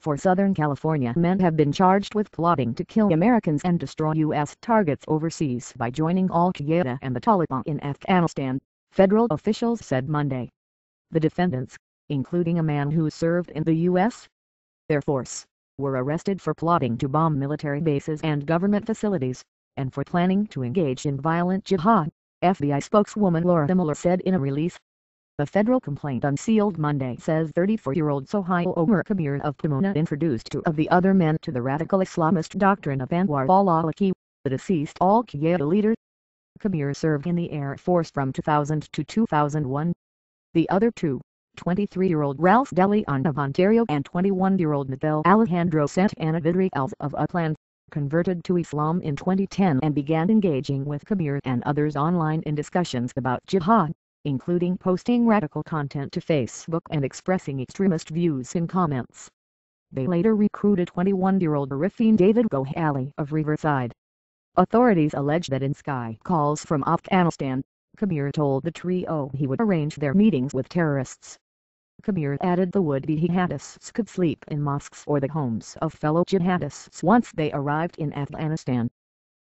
4 Southern California men have been charged with plotting to kill Americans and destroy U.S. targets overseas by joining Al-Qaeda and the Taliban in Afghanistan, federal officials said Monday. The defendants, including a man who served in the U.S. Air Force, were arrested for plotting to bomb military bases and government facilities, and for planning to engage in violent jihad, FBI spokeswoman Laura Miller said in a release. The federal complaint unsealed Monday says 34-year-old Sohail Omar Kabir of Pomona introduced 2 of the other men to the radical Islamist doctrine of Anwar al-Awlaki, the deceased Al-Qaeda leader. Kabir served in the Air Force from 2000 to 2001. The other 2, 23-year-old Ralph De Leon of Ontario and 21-year-old Miguel Alejandro Santana Vidriales of Upland, converted to Islam in 2010 and began engaging with Kabir and others online in discussions about jihad, including posting radical content to Facebook and expressing extremist views in comments. They later recruited 21-year-old Arifin David Gohali of Riverside. Authorities allege that in Sky calls from Afghanistan, Kabir told the trio he would arrange their meetings with terrorists. Kabir added the would-be jihadists could sleep in mosques or the homes of fellow jihadists once they arrived in Afghanistan.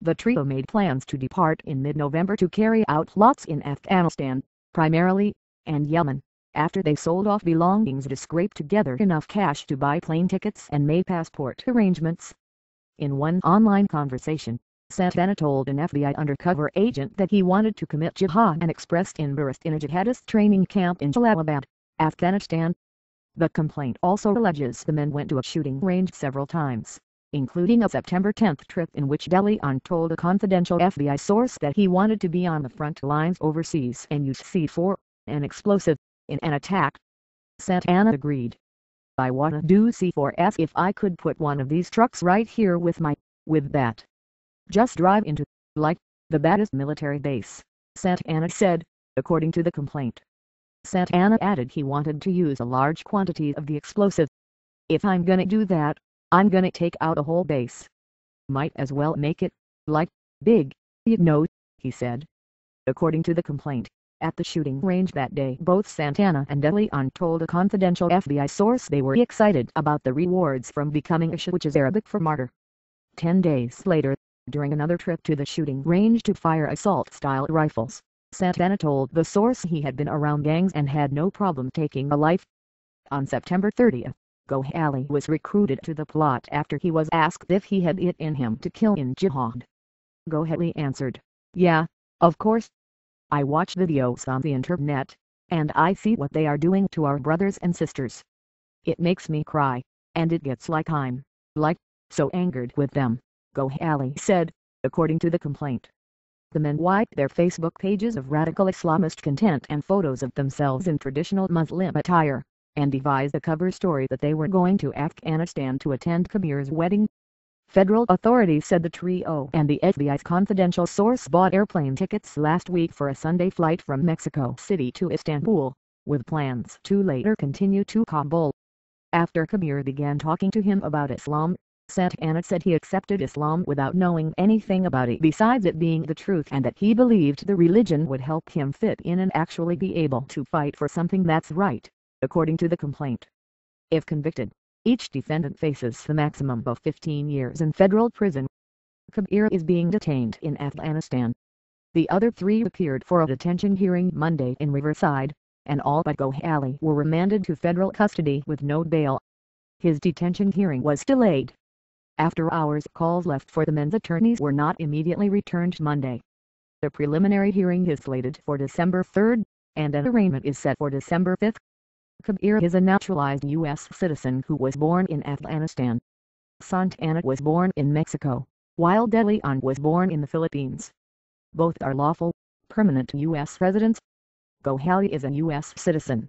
The trio made plans to depart in mid-November to carry out plots in Afghanistan, primarily, and Yemen, after they sold off belongings to scrape together enough cash to buy plane tickets and made passport arrangements. In one online conversation, Santana told an FBI undercover agent that he wanted to commit jihad and expressed interest in a jihadist training camp in Jalalabad, Afghanistan. The complaint also alleges the men went to a shooting range several times, including a September 10 trip in which De Leon told a confidential FBI source that he wanted to be on the front lines overseas and use C4, an explosive, in an attack. Santana agreed. "I wanna do C4s if I could put one of these trucks right here with that. Just drive into, the baddest military base," Santana said, according to the complaint. Santana added he wanted to use a large quantity of the explosive. "If I'm gonna do that, I'm gonna take out a whole base. Might as well make it, big, he said. According to the complaint, at the shooting range that day both Santana and De Leon told a confidential FBI source they were excited about the rewards from becoming a Shia, which is Arabic for martyr. 10 days later, during another trip to the shooting range to fire assault-style rifles, Santana told the source he had been around gangs and had no problem taking a life. On September 30, Gohali was recruited to the plot after he was asked if he had it in him to kill in jihad. Gohali answered, "Yeah, of course. I watch videos on the internet, and I see what they are doing to our brothers and sisters. It makes me cry, and it gets like I'm, so angered with them," Gohali said, according to the complaint. The men wiped their Facebook pages of radical Islamist content and photos of themselves in traditional Muslim attire, and devised a cover story that they were going to Afghanistan to attend Kabir's wedding. Federal authorities said the trio and the FBI's confidential source bought airplane tickets last week for a Sunday flight from Mexico City to Istanbul, with plans to later continue to Kabul. After Kabir began talking to him about Islam, Santana said he accepted Islam without knowing anything about it besides it being the truth, and that he believed the religion would help him fit in and actually be able to fight for something that's right, according to the complaint. If convicted, each defendant faces the maximum of 15 years in federal prison. Kabir is being detained in Afghanistan. The other 3 appeared for a detention hearing Monday in Riverside, and all but Gohali were remanded to federal custody with no bail. His detention hearing was delayed. After hours, calls left for the men's attorneys were not immediately returned Monday. The preliminary hearing is slated for December 3, and an arraignment is set for December 5. Kabir is a naturalized U.S. citizen who was born in Afghanistan. Santana was born in Mexico, while De Leon was born in the Philippines. Both are lawful, permanent U.S. residents. Gohali is a U.S. citizen.